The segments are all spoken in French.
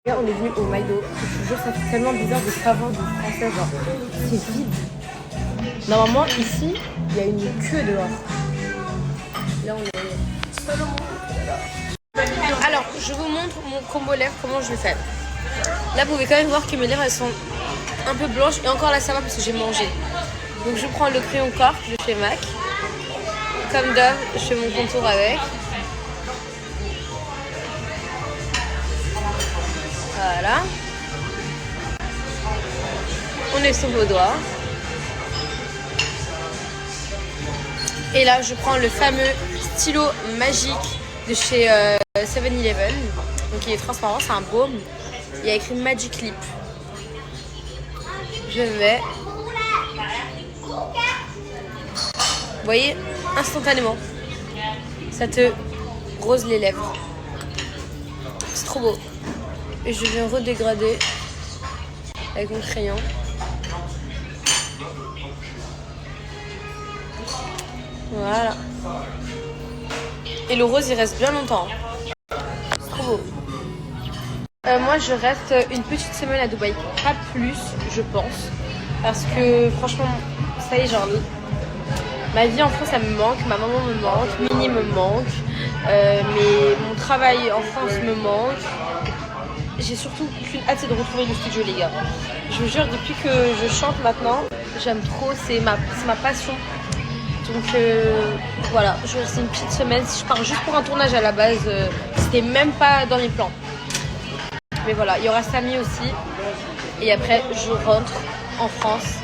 Là, on est venu au McDo. Je te jure, ça fait tellement bizarre de savoir du français. Genre, c'est vide. Normalement, ici, il y a une queue dehors. Là, on est seulement. Alors, je vous montre mon combo lèvres, comment je le fais. Là, vous pouvez quand même voir que mes lèvres, elles sont un peu blanches. Et encore là, ça va parce que j'ai mangé. Donc, je prends le crayon Cork de chez MAC. Comme d'hab, je fais mon contour avec. Voilà. On est sur vos doigts. Et là, je prends le fameux stylo magique de chez 7-Eleven. Donc, il est transparent, c'est un baume. Il y a écrit Magic Lip. Je vais. Vous voyez, instantanément, ça te rose les lèvres. C'est trop beau. Et je viens redégrader avec mon crayon. Voilà. Et le rose, il reste bien longtemps. C'est trop beau. Moi, je reste une petite semaine à Dubaï. Pas plus, je pense. Parce que, franchement, ça y est, genre... Ma vie en France, ça me manque. Ma maman me manque. Minnie me manque. Mais mon travail en France me manque. J'ai surtout qu'une hâte, c'est de retrouver le studio, les gars. Je vous jure, depuis que je chante maintenant, j'aime trop. C'est ma passion. Donc voilà, je reste une petite semaine. Si je pars juste pour un tournage à la base, c'était même pas dans les plans. Mais voilà, il y aura Samy aussi. Et après, je rentre en France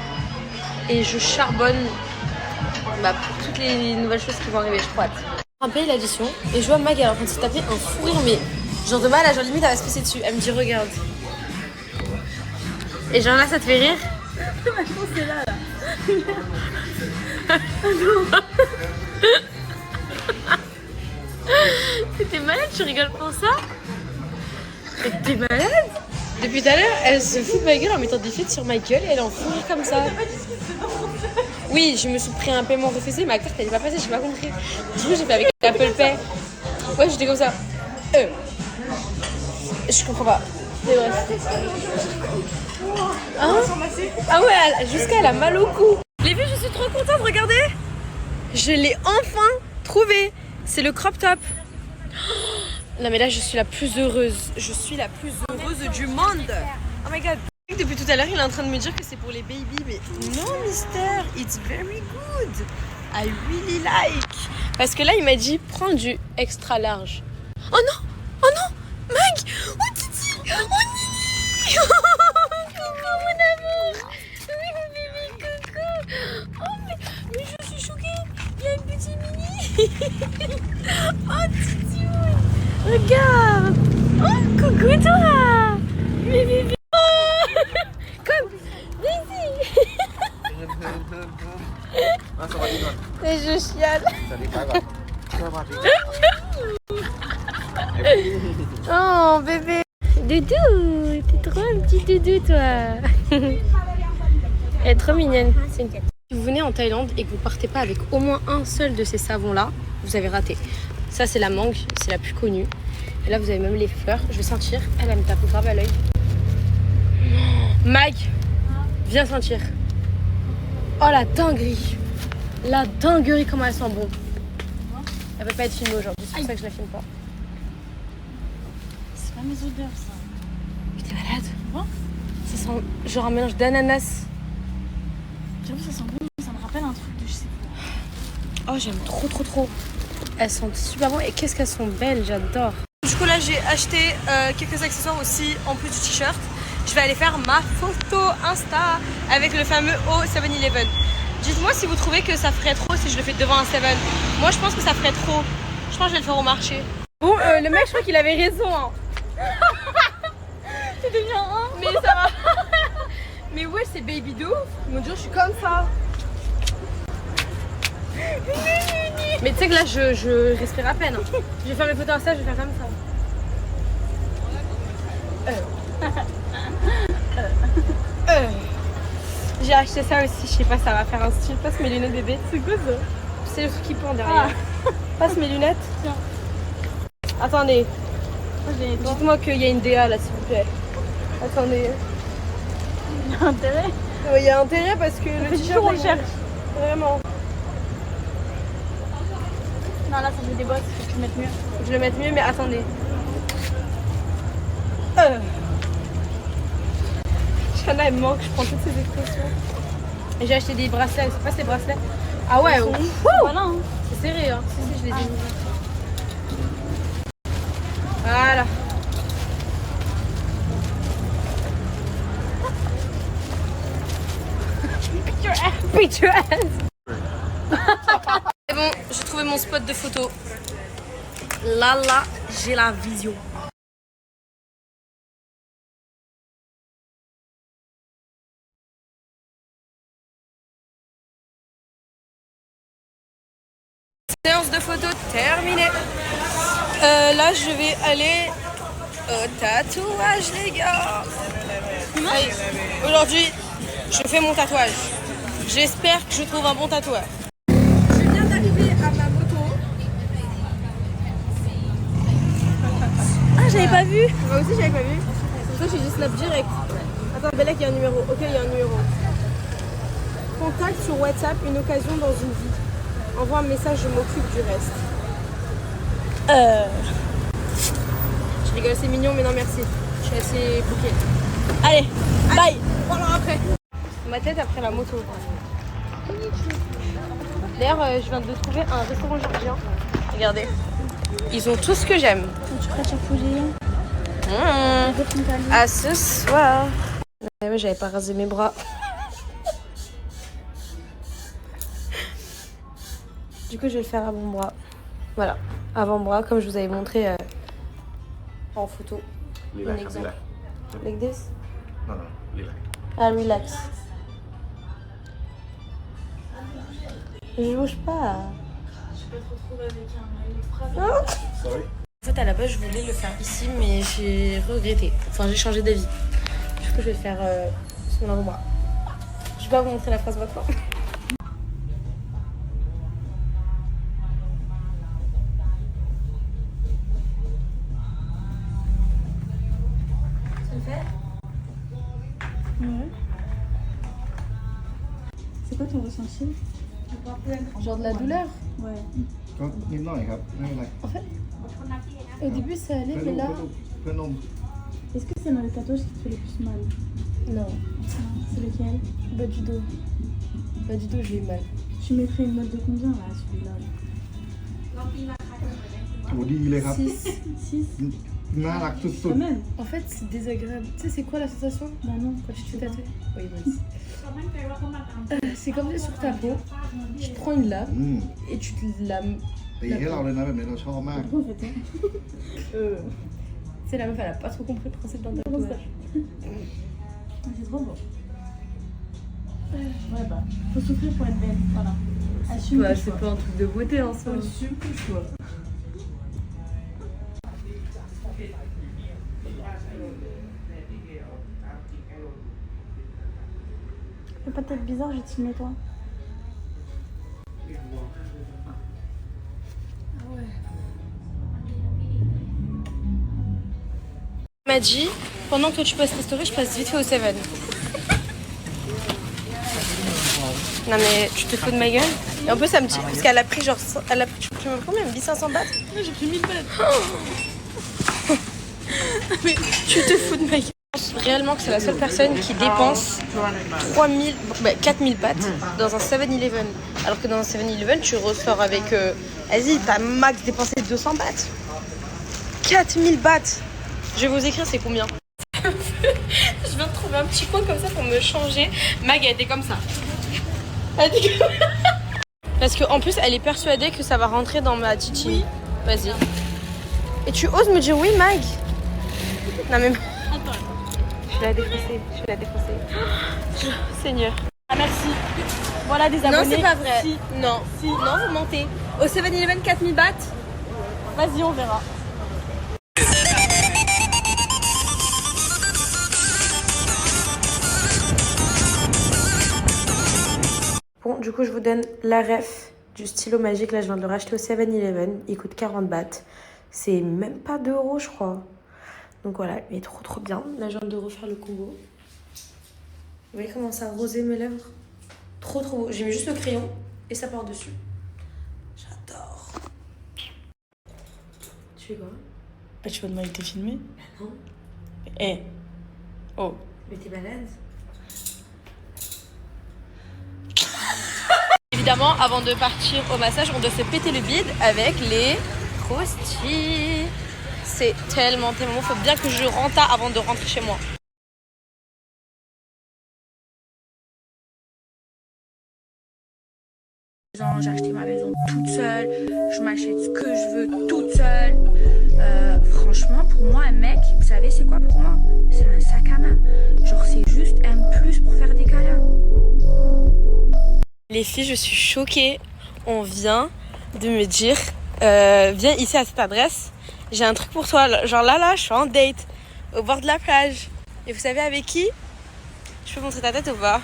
et je charbonne pour toutes les nouvelles choses qui vont arriver, je crois. Un pays l'addition et je vois Mag, elle est en train de se taper un fou rire, mais genre de mal, genre limite elle va se pisser dessus. Elle me dit regarde. Et genre là, ça te fait rire? Maintenant c'est là. T'es malade, tu rigoles pour ça? T'es malade? Depuis tout à l'heure, elle se fout de ma gueule en mettant des feats sur ma gueule et elle en fout rire comme ça. Oui, je me suis pris un paiement refusé, ma carte elle est pas passée, j'ai pas compris. Du coup, j'ai fait avec Apple Pay. Ouais, j'étais comme ça. Je comprends pas. C'est vrai. Hein? Ah ouais, jusqu'à elle a mal au cou. Je l'ai vu, je suis trop contente, regardez. Je l'ai enfin trouvé. C'est le crop top. Non mais là je suis la plus heureuse. Je suis la plus heureuse du monde. Oh my god. Depuis tout à l'heure il est en train de me dire que c'est pour les baby. Mais non mister, it's very good. I really like. Parce que là il m'a dit prends du extra large. Oh non, oh non, Mag. Oh Titi, oh Nini. Coucou mon amour. Oui mon bébé, coucou. Oh mais je suis choquée. Il y a un petit Mini. Oh Titi. Regarde. Oh, coucou toi. Mais bébé. Oh. Comme. Vas-y. Et je chiale. Oh, bébé. Doudou. T'es trop un petit doudou, toi. Elle est trop mignonne. C'est une tête. Si vous venez en Thaïlande et que vous partez pas avec au moins un seul de ces savons-là, vous avez raté. Ça, c'est la mangue, c'est la plus connue. Et là, vous avez même les fleurs. Je vais sentir. Elle me tape grave à l'œil. Mag, viens sentir. Oh, la dinguerie. La dinguerie, comment elle sent bon. Elle peut pas être filmée aujourd'hui, c'est pour ça que je la filme pas. C'est pas mes odeurs, ça. Mais t'es malade? Quoi? Ça sent genre un mélange d'ananas. J'avoue, ça sent bon. Ça me rappelle un truc de je sais quoi. Oh, j'aime trop, trop, trop. Elles sont super bonnes et qu'est-ce qu'elles sont belles, j'adore. Du coup là j'ai acheté quelques accessoires aussi en plus du t-shirt. Je vais aller faire ma photo Insta avec le fameux au 7-Eleven. Dites-moi si vous trouvez que ça ferait trop si je le fais devant un 7. Moi je pense que ça ferait trop. Je pense que je vais le faire au marché. Bon le mec je crois qu'il avait raison hein. Tu deviens un. Mais ça va. Mais ouais c'est baby de ouf. Mon dieu je suis comme ça. Mais tu sais que là je respire à peine. Je vais faire mes photos Insta, je vais faire comme ça. J'ai acheté ça aussi, je sais pas, ça va faire un style. Passe mes lunettes bébé. C'est quoi ça? C'est le truc qui pend derrière. Passe mes lunettes. Tiens. Attendez. Dites-moi qu'il y a une DA là, s'il vous plaît. Attendez. Il y a intérêt. Il y a intérêt parce que le t-shirt. On cherche. Vraiment. Non, là, ça fait des bosses. Faut que tu le mettes mieux. Faut que je le mette mieux, mais attendez. Shana, elle me manque. Je prends toutes ces expressions. Et j'ai acheté des bracelets. C'est pas ces bracelets. Ah ouais, Voilà. Hein. C'est serré, hein. Si, je les ai mis. Voilà. Beat your ass. C'est bon, j'ai trouvé mon spot de photo. Là, j'ai la vision. Séance de photo terminée. Là, je vais aller au tatouage, les gars. Allez, aujourd'hui, je fais mon tatouage. J'espère que je trouve un bon tatoueur. Je viens d'arriver à ma moto. Ah, j'avais pas vu. Moi aussi, j'avais pas vu. C'est pour ça que j'ai dit snap direct. Attends, Bella, il y a un numéro. Ok, il y a un numéro. Contact sur WhatsApp, une occasion dans une vie. Envoie un message, je m'occupe du reste. Je rigole, c'est mignon, mais non merci. Je suis assez bouquée. Allez, bye. Voilà après. Ma tête après la moto. D'ailleurs, je viens de trouver un restaurant géorgien. Regardez. Ils ont tout ce que j'aime. Tu ferais chaque fois géant. À ce soir. Ouais, j'avais pas rasé mes bras. Du coup, je vais le faire avant-bras. Voilà, avant-bras, comme je vous avais montré en photo. Un exemple. Like this? Non, relax. Ah, relax. Je bouge pas. Je peux te retrouver avec un phrase. Sorry. En fait, à la base, je voulais le faire ici, mais j'ai regretté. Enfin, j'ai changé d'avis. Du coup, je vais le faire sur mon avant-bras. Je vais pas vous montrer la phrase maintenant. C'est quoi ton ressenti? Genre de la douleur. Ouais. ก็นิดหน่อยครับไม่เป็นไร Au début, ça allait, เพื่อน mais ลูก là... เพื่อนนม Est-ce que c'est dans le tatouage qui te fait le plus mal? Non, C'est lequel? bas du dos. Bas du dos, j'ai eu mal. Tu mettrais une note de combien là, à celui-là? โหดีเลยครับ 6. น่ารักสุด Quand même. En fait, c'est désagréable. Tu sais, c'est quoi la sensation? Bah non. Quand tu te fais tatouer? Oui, vas-y. C'est comme ça sur ta peau. Tu te prends une ๆ lame et tu te lames. ตีให้เราเลยนะแบบนี้เราชอบมาก Pourquoi on fait ça? C'est la meuf, elle a pas trop compris le principe d'un tatouage. C'est trop beau. Ouais bah, faut souffrir pour être belle, voilà. Assume tes choix. pas un truc de beauté en soi. Assume tes choix. Fais pas de tête bizarre, je vais te filmer toi. Elle m'a dit, pendant que toi tu passes tes stories, je passe vite fait au 7. Non mais tu te fous de ma gueule. Et en plus ça me dit, parce qu'elle a pris genre, elle a pris, tu me combien, 1500 bahts? J'ai pris 1000 balles. Mais tu te fous de ma gueule. Je pense réellement que c'est la seule personne qui dépense 3000, 4000 bahts dans un 7-Eleven. Alors que dans un 7-Eleven, tu ressors avec, vas-y, t'as max dépensé 200 bahts. 4000 bahts. Je vais vous écrire c'est combien. Je viens de trouver un petit coin comme ça pour me changer. Mag, elle était comme ça. Elle était comme... Parce qu'en plus, elle est persuadée que ça va rentrer dans ma titi. Oui. Vas-y. Et tu oses me dire oui, Mag? Non mais... Attends. Je vais la défoncer. Je vais la défoncer. Seigneur. Ah merci. Voilà des abonnés. Non, c'est pas vrai. Si. Non. Si. Non, vous mentez. Au 7-Eleven, 4000 bahts. Vas-y, on verra. Bon, du coup, je vous donne la ref du stylo magique. Là, je viens de le racheter au 7-Eleven. Il coûte 40 bahts. C'est même pas 2 € je crois. Donc voilà, mais trop bien. Là je viens de refaire le combo. Vous voyez comment ça a rosé mes lèvres? Trop beau. J'ai mis juste le crayon et ça part dessus. J'adore. Tu fais quoi? Bah, tu vas demander de te filmer? Non. Eh. Oh. Mais t'es malade? Évidemment, avant de partir au massage, on doit se péter le bide avec les croustilles. C'est tellement bon. Faut bien que je rentre avant de rentrer chez moi. J'ai acheté ma maison toute seule, je m'achète ce que je veux toute seule. Franchement, pour moi, un mec, vous savez, c'est quoi pour moi? C'est un sac à main. Genre, c'est juste un plus pour faire des câlins. Les filles, je suis choquée. On vient de me dire, viens ici à cette adresse. J'ai un truc pour toi. Genre là, je suis en date au bord de la plage. Et vous savez avec qui? Je peux montrer ta tête ou pas?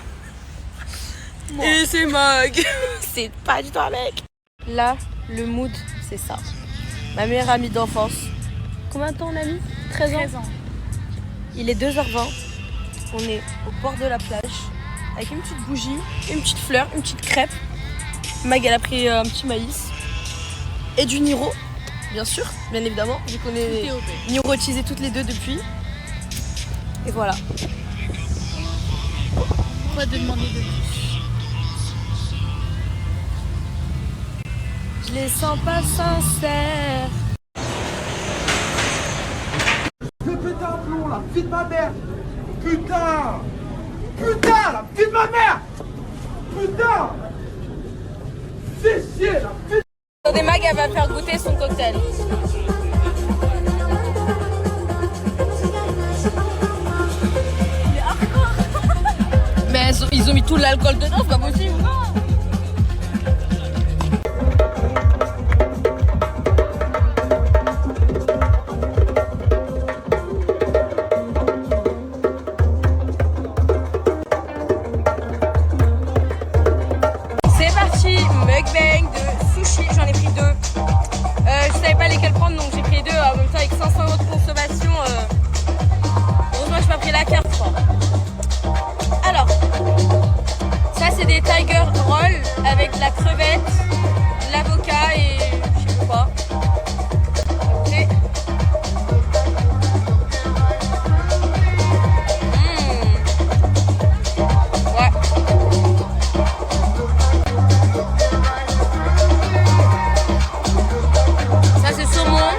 Moi. Et c'est Mag. C'est pas du tout un mec. Là, le mood, c'est ça. Ma meilleure amie d'enfance. Combien de temps on a mis? 13 ans. 13 ans. Il est 2h20. On est au bord de la plage. Avec une petite bougie, une petite fleur, une petite crêpe. Mag, elle a pris un petit maïs. Et du Niro, bien sûr, bien évidemment. Vu qu'on est nirotisés toutes les deux depuis. Et voilà. Quoi de demander de plus? Je les sens pas sincères. Le putain de plomb, la vie de ma mère. Putain. Putain, la vie de ma mère. Putain. C'est chier, la vie. Attendez, Mag, elle va faire goûter son cocktail. Mais ils ont mis tout l'alcool dedans, c'est pas possible. C'est parti, mukbang de sushi, j'en ai pris 2. Je savais pas lesquels prendre, donc j'ai pris 2 en même temps avec 500 € de consommation. Heureusement que j'ai pas pris la carte, je crois. Alors, ça c'est des tiger rolls avec de la crevette, de l'avocat et je sais pas quoi. Écoutez. Ouais. Ça c'est saumon,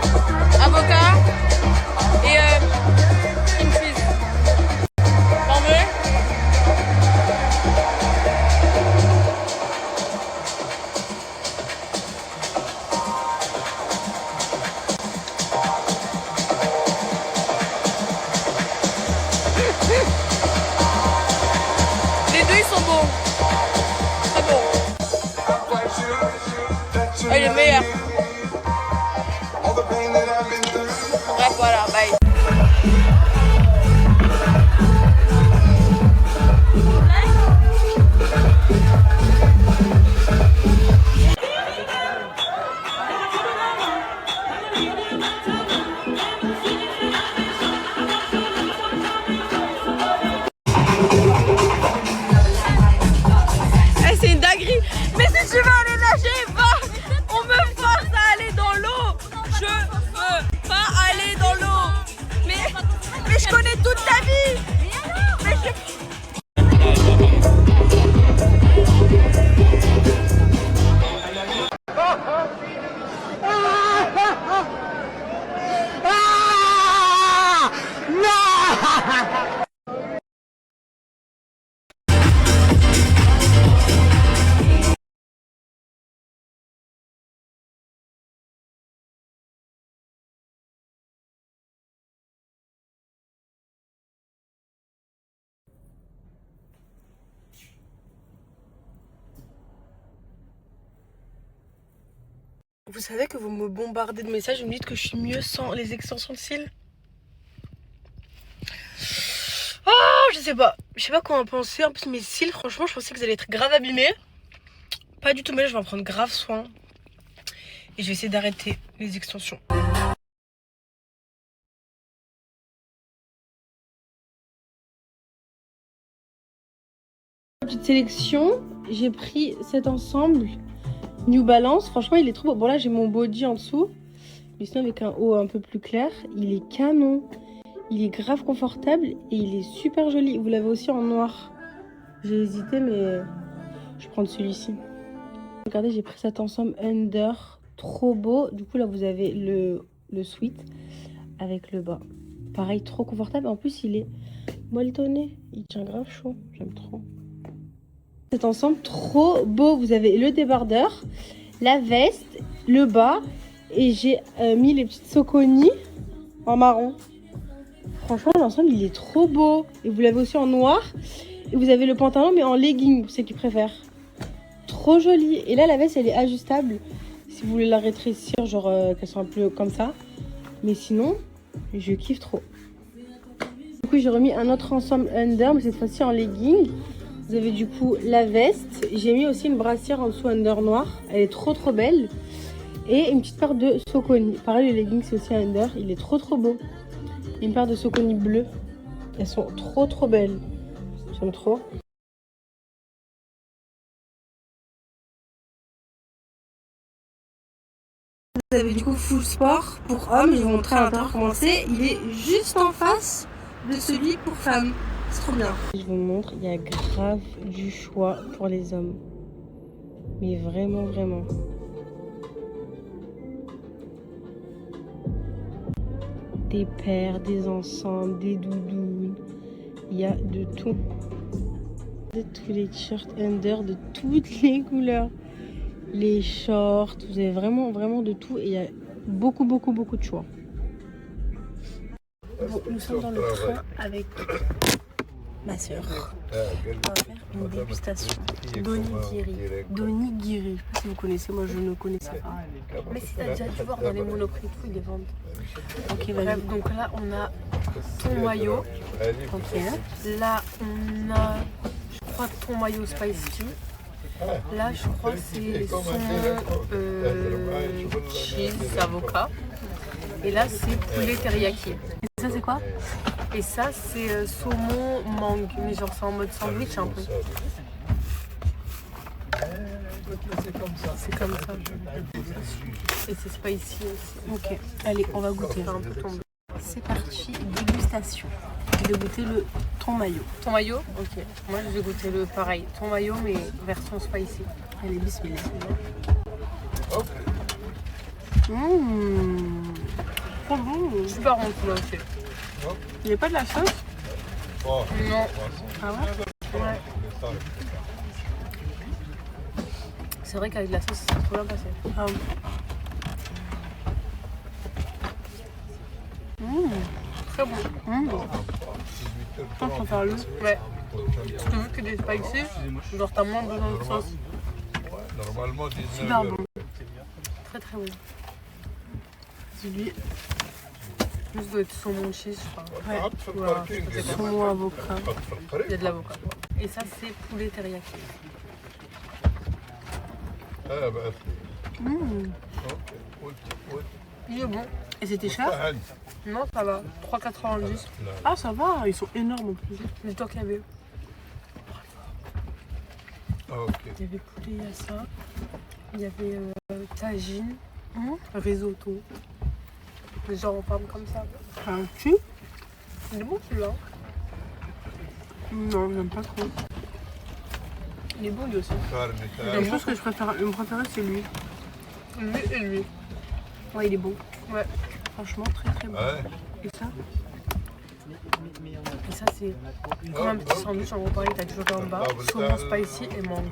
avocat et une cuisse. T'en veux? Les deux ils sont bons. Très bon. Oh, il est meilleur. Bref, voilà, bye. C'est une dinguerie. Mais si tu veux aller nager, va. On me force à aller dans l'eau. Je veux pas aller dans l'eau. Mais je connais toute ta vie. Mais vous savez que vous me bombardez de messages, vous me dites que je suis mieux sans les extensions de cils. Oh, je sais pas quoi en penser. En plus mes cils, franchement, je pensais qu'ils allaient être grave abîmés. Pas du tout, mais là je vais en prendre grave soin. Et je vais essayer d'arrêter les extensions. petite sélection, j'ai pris cet ensemble New Balance. Franchement, il est trop beau. Bon, là, j'ai mon body en dessous. Mais sinon, avec un haut un peu plus clair, il est canon. Il est grave confortable et il est super joli. Vous l'avez aussi en noir. J'ai hésité, mais je vais prendre celui-ci. Regardez, j'ai pris cet ensemble Under. Trop beau. Du coup, là, vous avez le sweat avec le bas. Pareil, trop confortable. En plus, il est molletonné. Il tient grave chaud. J'aime trop. Cet ensemble, trop beau. Vous avez le débardeur, la veste, le bas. Et j'ai mis les petites Soconi en marron. Franchement, l'ensemble, il est trop beau. Et vous l'avez aussi en noir. Et vous avez le pantalon, mais en legging, pour ceux qui préfèrent. Trop joli. Et là, la veste, elle est ajustable. Si vous voulez la rétrécir, genre qu'elle soit un peu comme ça. Mais sinon, je kiffe trop. Du coup, j'ai remis un autre ensemble Under, mais cette fois-ci en legging. Vous avez du coup la veste. J'ai mis aussi une brassière en dessous Under noir. Elle est trop trop belle. Et une petite paire de Soconi. Pareil, le legging, c'est aussi un Under. Il est trop trop beau. Et une paire de Soconi bleues. Elles sont trop trop belles. J'aime trop. Vous avez du coup full sport pour hommes. Je vais vous montrer à l'intérieur comment c'est. Il est juste en face de celui pour femmes. C'est trop bien. Je vous montre, il y a grave du choix pour les hommes. Mais vraiment, vraiment. Des paires, des ensembles, des doudounes. Il y a de tout. De tous les t-shirts Under de toutes les couleurs. Les shorts, vous avez vraiment, vraiment de tout. Et il y a beaucoup, beaucoup, beaucoup de choix. Bon, nous sommes dans le train avec ma soeur. On va faire une dégustation d'onigiri. D'onigiri. Je sais pas si vous connaissez, moi je ne connaissais pas. Mais si t'as déjà dû voir dans les monoprix, tout, ils les vendent. Ok, bref, donc là on a ton maillot. Ok. Là on a, je crois, ton maillot spicy. Là je crois que c'est son cheese avocat. Et là c'est poulet teriyaki. Et ça c'est quoi? Et ça c'est saumon mangue, mais genre c'est en mode sandwich un peu. C'est comme ça. Et c'est spicy aussi. Ok, allez, on va goûter. Un peu tombé. C'est parti, dégustation. Je vais goûter le thon mayo. Thon mayo? Ok. Moi je vais goûter le pareil. Thon mayo mais version spicy. Allez, bismillah. Trop bon. Super bon poulet aussi. Il n'y a pas de la sauce? Non. Ah ouais? Ouais. C'est vrai qu'avec la sauce, ça s'est trop bien passé. Ah oui. Très bon. Je préfère lui. Ouais. Parce que vu que des spicy, genre t'as moins besoin de sauce. Super bon. Très très bon. Celui juste doit être saumon cheese, je crois. Ouais. Voilà. Saumon avocat. Il y a de l'avocat. Et ça c'est poulet teriyaki. Il est bon. Et c'était cher? Non, ça va. 3,90. Ah, ça va, ils sont énormes en plus. Le temps qu'il y avait. Il y avait poulet, il y a ça. Il y avait tagine, risotto. Genre en forme comme ça. Ah, tu? Il est bon celui-là. Non, j'aime pas trop. Il est bon lui aussi. Je pense que je préfère, mon préféré c'est lui. Lui et lui. Ouais, il est bon. Ouais. Franchement, très très bon. Et ça? Et ça, c'est comme un petit sandwich en gros. Pareil, t'as toujours en bas. Saumon spicy et mangue.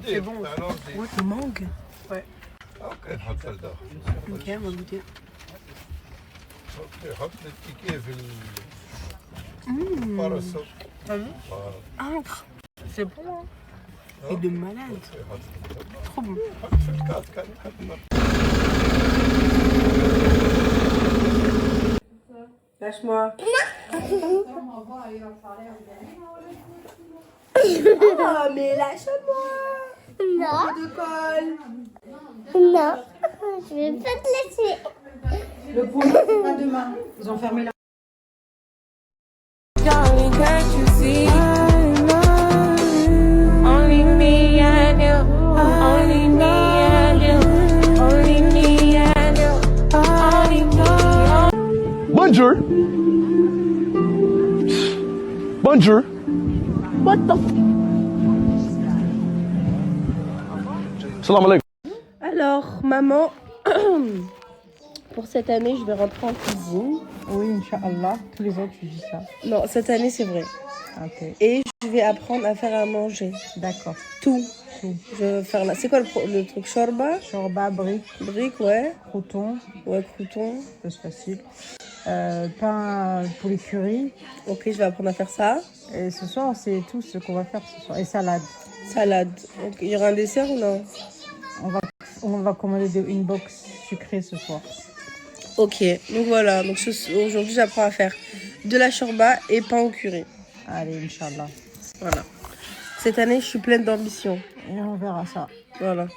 C'est bon aussi. Ouais, mangue? Ouais. Ok, on va goûter. Incre. C'est bon, hein? Et de malade. Trop bon. Lâche-moi. Oh, mais lâche-moi. Non. De colle. Non. Je vais pas te laisser. Le point, c'est pas demain. Ils ont fermé la... Darling, can't you see? I love you. Bonjour. What the Salam alaikum. Alors, maman, pour cette année, je vais rentrer en cuisine. Oui, Inch'Allah, tous les ans tu dis ça. Non, cette année, c'est vrai. Ok, Et je vais apprendre à faire à manger. d'accord. Tout. Tout. Je vais faire C'est quoi le truc? Shorba? Shorba, briques, Brique, ouais. croutons, Ouais, crouton. c'est facile. Pain pour les currys. Ok, je vais apprendre à faire ça. Et ce soir, c'est tout ce qu'on va faire ce soir. Et salade. Salade. Ok, il y aura un dessert ou non? On va commander une box sucrée ce soir. Ok, donc voilà. Donc aujourd'hui, j'apprends à faire de la shorba et pain au curry. Allez, Inch'Allah. Voilà. Cette année, je suis pleine d'ambition. Et on verra ça. Voilà.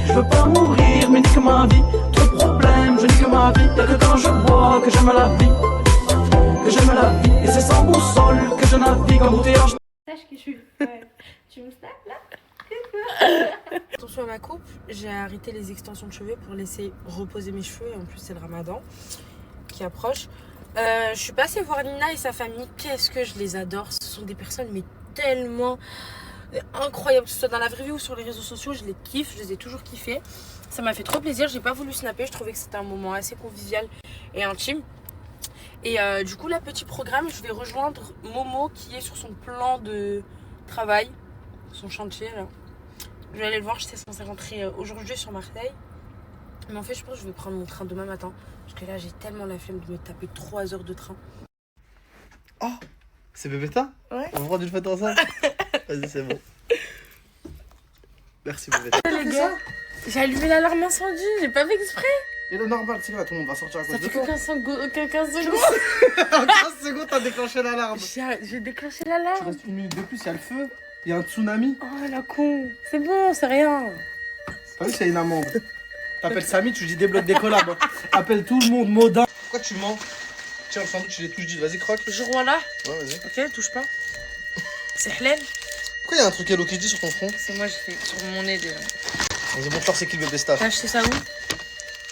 Je veux pas mourir, mais nique ma vie. Trop de problèmes, je nique ma vie. Y'a que quand je bois que j'aime la vie. Que j'aime la vie. Et c'est sans boussole que je navigue en bouteillage. Sache que je suis. Ouais. Tu me snap là? Attention à ma coupe, j'ai arrêté les extensions de cheveux pour laisser reposer mes cheveux. Et en plus, c'est le ramadan qui approche. Je suis passée voir Nina et sa famille. Qu'est-ce que je les adore. Ce sont des personnes mais tellement incroyables. Que ce soit dans la vraie vie ou sur les réseaux sociaux, je les kiffe. Je les ai toujours kiffés. Ça m'a fait trop plaisir. J'ai pas voulu snapper. Je trouvais que c'était un moment assez convivial et intime. Et du coup, là, petit programme, je vais rejoindre Momo qui est sur son plan de travail, son chantier là. Je vais aller le voir, j'étais censée rentrer aujourd'hui sur Marseille. Mais en fait, je pense que je vais prendre mon train demain matin. Parce que là, j'ai tellement la flemme de me taper 3 heures de train. Oh, c'est Bébéta? Ouais. On va prendre une photo ensemble? Vas-y, c'est bon. Merci Bébéta. Les gars, j'ai allumé l'alarme incendie, j'ai pas fait exprès. Et le normal, c'est là, tout le monde va sortir à Ça cause de fait toi. que 15 secondes. En 15 secondes, t'as déclenché l'alarme. J'ai déclenché Tu l'alarme. restes une minute de plus, il y a le feu, il y a un tsunami. Oh la con. C'est bon, c'est rien. T'as vu, c'est une amende. T'appelles Samy, tu lui dis débloque des collabs. Appelle tout le monde, Modin. Pourquoi tu mens? Tiens, le sandwich, il est tout, je dis, vas-y, croque. Je roi là. Ouais, vas-y. Ok, touche pas. C'est halal. Pourquoi il y a un truc hello qui dit sur ton front? C'est moi, j'ai fait sur mon nez déjà. Vas-y, montre-leur c'est qui le bébé staff. T'as acheté ça où?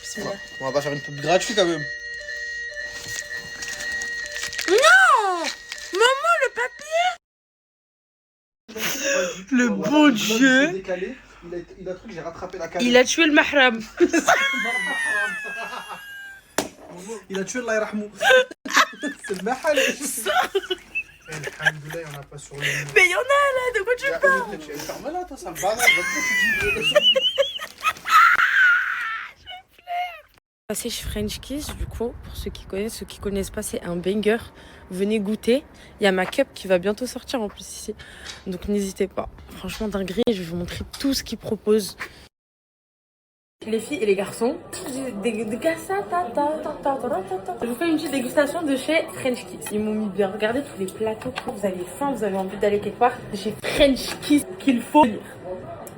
Bismillah. On va pas faire une pub gratuite quand même. Non! Maman, le papier! Le bon Dieu! Décalé. Il a truc, j'ai rattrapé la canne. Il a tué le mahram. Il a tué Allah yarhamou. C'est le mahal. Alhamdoulilah, il y en a pas sur le. Mais il y en a là, de quoi tu parles? Tu es ferme-la, toi, ça me balade. Passé chez French Kiss, du coup, pour ceux qui connaissent pas, c'est un banger. Venez goûter. Il y a ma cup qui va bientôt sortir en plus ici. Donc n'hésitez pas. Franchement, dinguerie, je vais vous montrer tout ce qu'ils proposent. Les filles et les garçons, je vous fais une petite dégustation de chez French Kiss. Ils m'ont mis bien. Regardez tous les plateaux. Vous avez faim, vous avez envie d'aller quelque part. C'est chez French Kiss qu'il faut lire.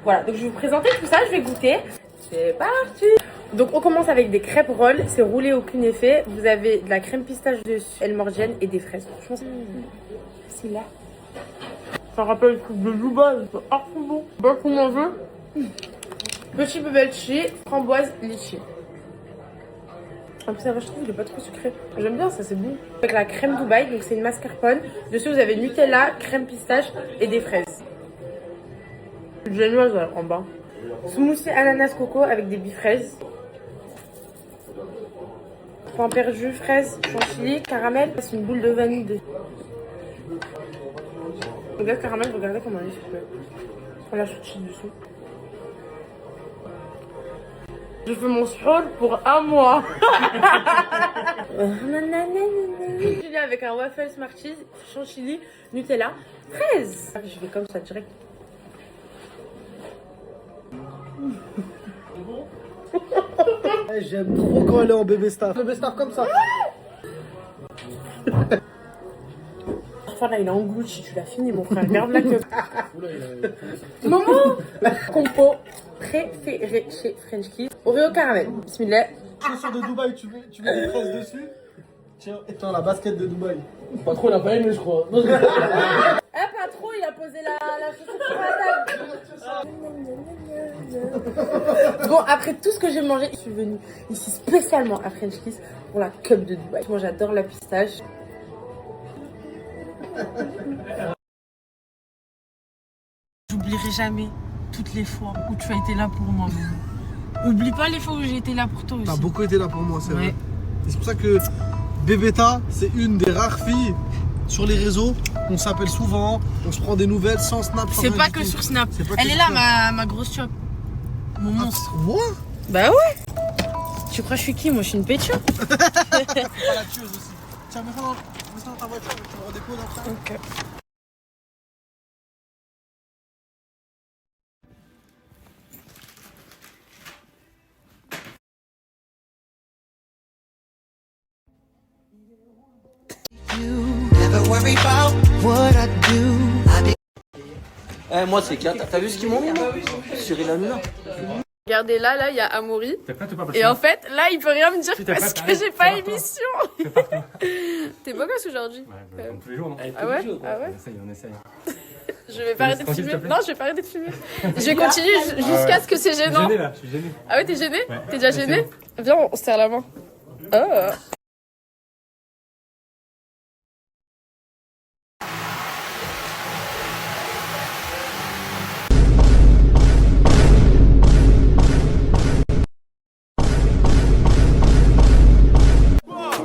Voilà, donc je vais vous présenter tout ça. Je vais goûter. C'est parti! Donc on commence avec des crêpes rolls, c'est roulé au kunéfé. Vous avez de la crème pistache dessus, elle morgienne et des fraises. Franchement, c'est là. Ça rappelle le truc de Dubaï, c'est archi bon. Bon pour manger. Petit bubble tea, framboise, litchi. En plus, ça va, je trouve qu'il est pas trop sucré. J'aime bien ça, c'est bon. Avec la crème Dubaï, donc c'est une mascarpone. Dessus, vous avez Nutella, crème pistache et des fraises. C'est génial ça, en bas. Smoothie ananas coco avec des bifraises. Pain perdu, fraise, chantilly, caramel. C'est une boule de vanille dessus. Le gars caramel, regardez comment il est sucré. On l'a chantilly dessus. Je fais mon suhoor pour un mois. Chantilly avec un waffle Smarties, chantilly, Nutella, fraise. Je vais comme ça direct. J'aime trop quand elle est en bébé staff. Bébé staff comme ça. Enfin là, il a englouti, tu l'as fini mon frère, garde la queue. Maman. Compo préféré chez French Kiss, Oreo caramel. Bismillah. Chaussures de Dubaï, tu mets des fraises dessus. Tiens, la basket de Dubaï. Pas trop, il a pas aimé, je crois. Eh, pas trop, il a posé la chaussure sur la table. Bon, après tout ce que j'ai mangé, je suis venue ici spécialement à French Kiss pour la cup de Dubaï. Moi, j'adore la pistache. J'oublierai jamais toutes les fois où tu as été là pour moi. Oublie pas les fois où j'ai été là pour toi aussi. T'as beaucoup été là pour moi, c'est Ouais. vrai. Et c'est pour ça que Bébéta, c'est une des rares filles sur les réseaux. On s'appelle souvent, on se prend des nouvelles sans Snap. sans C'est rien pas du que tout. sur Snap. C'est pas que Elle est sur là, Snap. ma grosse chope. Mon monstre. Moi Bah ouais. Tu crois que je suis qui? Moi, je suis une pécho. Pas la tueuse aussi. Tiens, mets ça dans ta voiture, tu me redéposes après. Ok. Moi, c'est 4. T'as vu ce qu'ils m'ont mis Cyril Hanouna. Regardez là, il y a Amaury. Et en fait, là, il peut rien me dire parce que j'ai pas émission. T'es beau gosse aujourd'hui. Comme tous les jours, non? Ah ouais? Ah ouais? On essaye. Je vais pas arrêter de Tranquille, filmer. s'il te plaît. Non, je vais pas arrêter de filmer. Je continue jusqu'à ce que c'est Je suis gênant. gêné là, je suis gêné. Ah ouais, t'es gêné? Ouais. T'es déjà gêné? Viens, on se serre la main. Oh.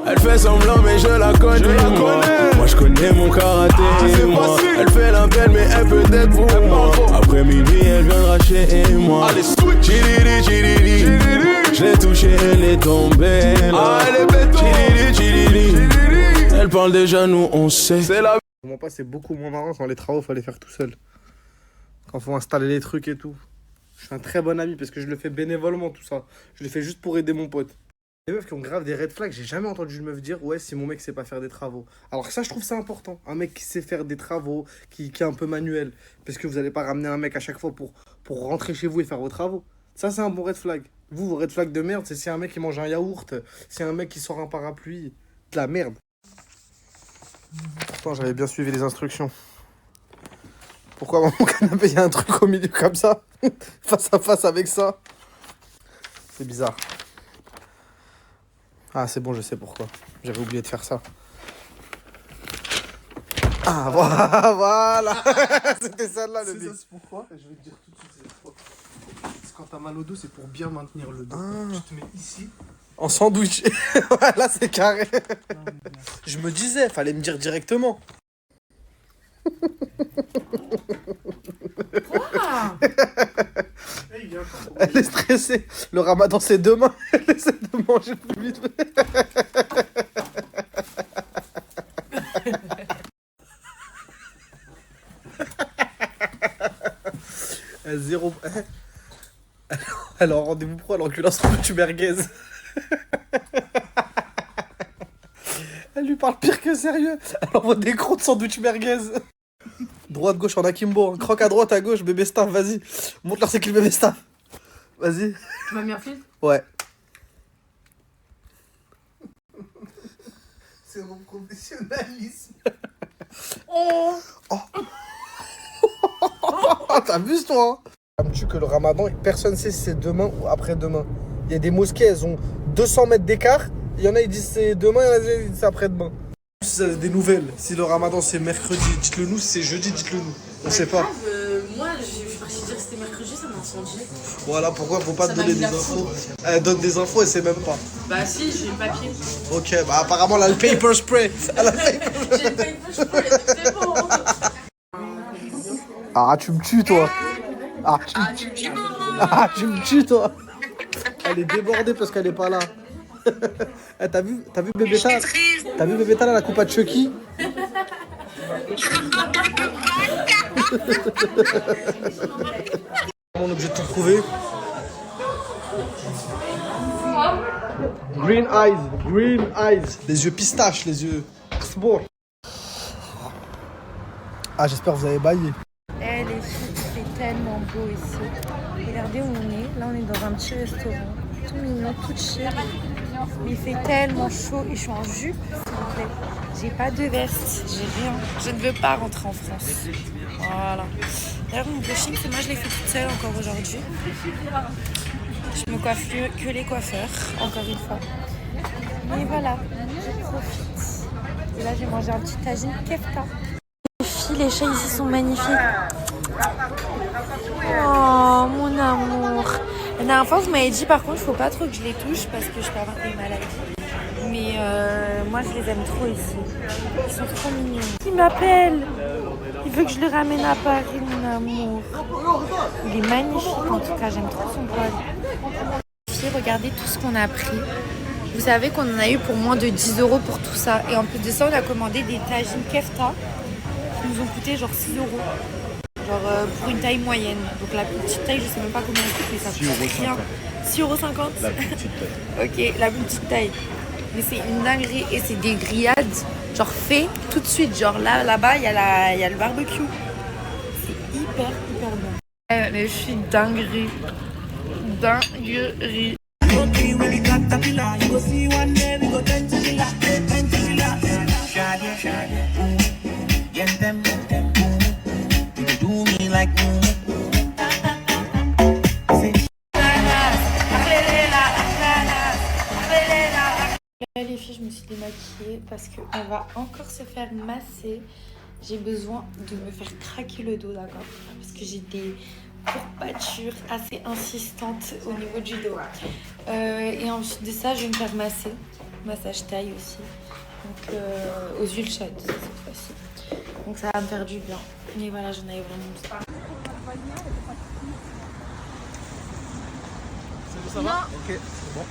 Elle fait semblant mais je la connais, Moi je connais mon karaté, moi. Elle fait la belle mais elle peut être pour moi. Après minuit elle viendra chez moi. Chiriri, chiriri, je l'ai touchée, elle est tombée là. Elle est bête, chiriri, elle parle déjà, nous on sait. C'est la... Comment pas, c'est beaucoup moins marrant quand les travaux fallait faire tout seul. Quand faut installer les trucs et tout. Je suis un très bon ami parce que je le fais bénévolement tout ça. Je le fais juste pour aider mon pote. Les meufs qui ont grave des red flags, j'ai jamais entendu une meuf dire ouais si mon mec sait pas faire des travaux. Alors ça je trouve ça important, un mec qui sait faire des travaux, qui est un peu manuel. Parce que vous allez pas ramener un mec à chaque fois pour rentrer chez vous et faire vos travaux. Ça c'est un bon red flag. Vous, vos red flags de merde, c'est si un mec qui mange un yaourt, si un mec qui sort un parapluie, de la merde. Pourtant j'avais bien suivi les instructions. Pourquoi dans mon canapé il y a un truc au milieu comme ça? Face à face avec ça? C'est bizarre. Ah c'est bon, je sais pourquoi. J'avais oublié de faire ça. Ah voilà. C'était celle-là le but. C'est pourquoi? Je vais te dire tout de suite c'est pourquoi. Parce que quand t'as mal au dos, c'est pour bien maintenir le dos. Tu te mets ici. En sandwich. Là c'est carré. Je me disais, fallait me dire directement. Elle est stressée. Le ramadan c'est demain. Elle essaie de manger plus vite. Zéro. Elle a un rendez-vous pro, elle encule un sandwich merguez. Elle lui parle pire que sérieux. Elle envoie des crocs de sandwich merguez. Droite, gauche en akimbo. Hein. Croque à droite, à gauche, bébé staff, vas-y. Montre-leur c'est qui le bébé staff. Vas-y. Tu m'as mis un fil? Ouais. C'est mon professionnalisme. Oh. T'abuses toi. Ça me tue que le ramadan, personne sait si c'est demain ou après-demain. Il y a des mosquées, elles ont 200 mètres d'écart. Il y en a ils disent c'est demain, il y en a ils disent c'est après-demain. Si vous avez des nouvelles, si le ramadan c'est mercredi, dites-le nous. Si c'est jeudi, dites-le nous. On sait pas. Moi, j'ai parti dire que c'était mercredi, ça m'a incendié. Voilà pourquoi faut pas te donner des infos. Elle donne des infos et c'est même pas. Bah si, j'ai le papier. Ok, bah apparemment elle a le paper spray. Elle a le paper spray. J'ai le paper spray, c'est bon. Ah, tu me tues, toi. Ah, tu me tues, toi. Elle est débordée parce qu'elle est pas là. Eh, t'as vu Bébéta? T'as vu Bébéta là, la coupe à Chucky? Mon objet de tout trouver. Green eyes. Les yeux pistaches, les yeux. Bon. Ah, j'espère que vous avez baillé. Eh les filles, il fait tellement beau ici. Regardez où on est. Là, on est dans un petit restaurant. Tout mignon, tout chill. Mais il fait tellement chaud et je suis en jupe, s'il vous plaît. J'ai pas de veste, j'ai rien. Je ne veux pas rentrer en France. Voilà. D'ailleurs, mon brushing, c'est moi, je l'ai fait toute seule encore aujourd'hui. Je me coiffe que les coiffeurs, encore une fois. Et voilà, je profite. Et là, j'ai mangé un petit tagine kefta. Les filles, les chats ici sont magnifiques. Oh, mon amour. La dernière fois, vous m'avez dit, par contre, il faut pas trop que je les touche parce que je peux avoir des maladies. Mais moi, je les aime trop ici. Ils sont trop mignons. Il m'appelle. Il veut que je le ramène à Paris, mon amour. Il est magnifique, en tout cas. J'aime trop son poil. Regardez tout ce qu'on a pris. Vous savez qu'on en a eu pour moins de 10 € pour tout ça. Et en plus de ça, on a commandé des tagines kefta qui nous ont coûté genre 6 €. Genre pour une taille moyenne. Donc la plus petite taille, je sais même pas combien elle coûte, mais ça coûte rien. 6,50 €. La plus petite taille. Ok, la plus petite taille. Mais c'est une dinguerie et c'est des grillades, genre fait tout de suite. Genre là-bas, il y a le barbecue. C'est hyper bon. Mais je suis dinguerie. Dinguerie. Là les filles, je me suis démaquillée parce qu'on va encore se faire masser. J'ai besoin de me faire craquer le dos, d'accord? Parce que j'ai des courbatures assez insistantes au niveau du dos. Et ensuite de ça, je vais me faire masser. Massage taille aussi. Donc aux huiles chaudes cette fois-ci. Donc ça va me faire du bien. Mais voilà, j'en avais vraiment besoin. Ça va? Ok, c'est bon.